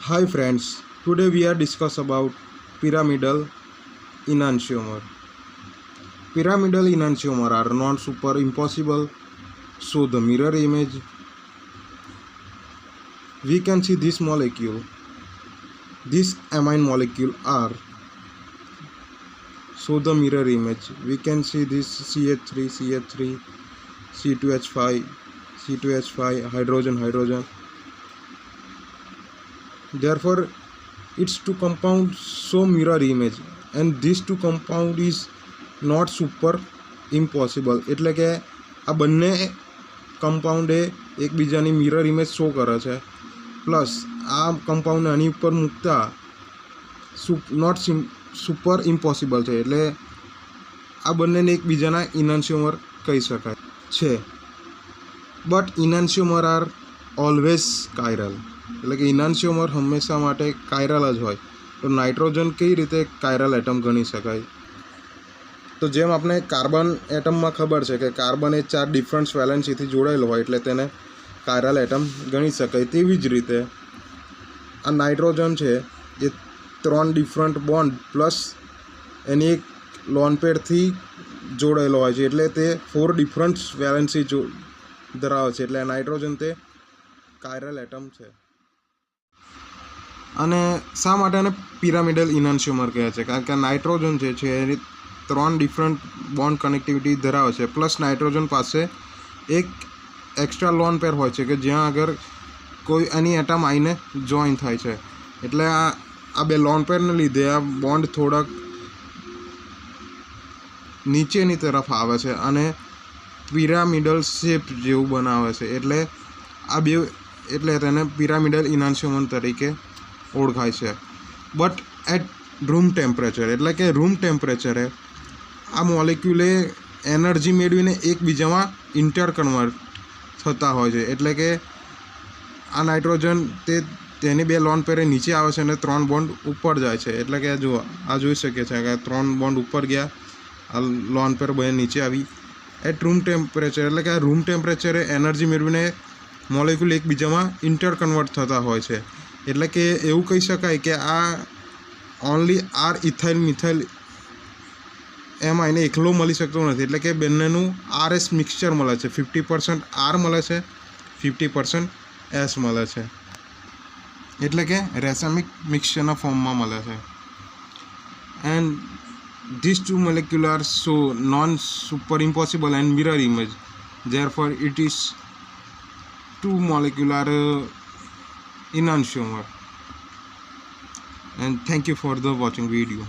Hi friends, today we are discuss about pyramidal enantiomer. Pyramidal enantiomer are not super impossible. So the mirror image, we can see this molecule. This amine molecule are. So the mirror image, we can see this CH3, CH3, C2H5, C2H5, hydrogen. Therefore, it's two compound so mirror image, and these two compound is not super impossible. એટલે કે આ બંને કમ્પાઉન્ડે એકબીજાની mirror image show કરે છે, plus આ કમ્પાઉન્ડને આની ઉપર મૂકતા નોટ સુપર ઇમ્પોસિબલ છે. એટલે આ બંનેને એકબીજાના ઇનાન્સિયોમર કહી શકાય છે. બટ ઇનાન્સિયોમર આર ઓલવેઝ કાયરલ, એટલે કે ઇનાન્સિયોમર હંમેશા માટે કાયરલ જ હોય. તો નાઇટ્રોજન કઈ રીતે કાયરલ એટમ ગણી શકાય? તો જેમ આપણે કાર્બન એટમમાં ખબર છે કે કાર્બન એ 4 ડિફરન્ટ વેલેન્સીથી જોડાયેલો હોય એટલે તેને કાયરલ એટમ ગણી શકાય. તેવી જ રીતે આ નાઇટ્રોજન છે એ 3 ડિફરન્ટ બોન્ડ પ્લસ એની એક લોન પેરથી જોડાયેલો હોય છે, એટલે તે 4 ડિફરન્ટ વેલેન્સી ધરાવે છે, એટલે નાઇટ્રોજન તે કાયરલ એટમ છે. અને શા માટે આને પિરામિડલ ઇનાન્સિયોમર કહે છે? કારણ કે નાઇટ્રોજન જે છે એ 3 ડિફરન્ટ બોન્ડ કનેક્ટિવિટી ધરાવે છે, પ્લસ નાઇટ્રોજન પાસે એક એક્સ્ટ્રા લોન પેર હોય છે કે જ્યાં આગળ કોઈ એની એટમ આવીને જોઈન થાય છે. એટલે આ બે લોન પેરને લીધે આ બોન્ડ થોડાક નીચેની તરફ આવે છે અને પિરામિડલ શેપ જેવું બનાવે છે. એટલે આ બે એટલે તેને પિરામિડલ ઇનાન્સિયોમર તરીકે ઓળખાય છે. બટ એટ રૂમ ટેમ્પરેચર, એટલે કે રૂમ ટેમ્પરેચરે આ મોલેક્યુલે એનર્જી મેળવીને એકબીજામાં ઇન્ટરકન્વર્ટ થતા હોય છે. એટલે કે આ નાઇટ્રોજન તેની 2 લોન પેરે નીચે આવે છે અને 3 બોન્ડ ઉપર જાય છે. એટલે કે જુઓ, આ જોઈ શકીએ છીએ કે 3 બોન્ડ ઉપર ગયા, આ લોન પેર બે નીચે આવી. એટ રૂમ ટેમ્પરેચર, એટલે કે આ રૂમ ટેમ્પરેચરે એનર્જી મેળવીને મોલેક્યુલ એકબીજામાં ઇન્ટરકન્વર્ટ થતા હોય છે. એટલે કે એવું કહી શકાય કે આ ઓનલી આર ઇથાઇલ મિથાઇલ એમ આઈને એકલો મળી શકતો નથી. એટલે કે બંનેનું RS મિક્સચર મળે છે. 50% R મળે છે, 50% S મળે છે. એટલે કે રેસમિક મિક્સચરના ફોર્મમાં મળે છે. And these two molecules are so non-super impossible and mirror image. Therefore, it is two molecular enantiomer. And thank you for the watching video.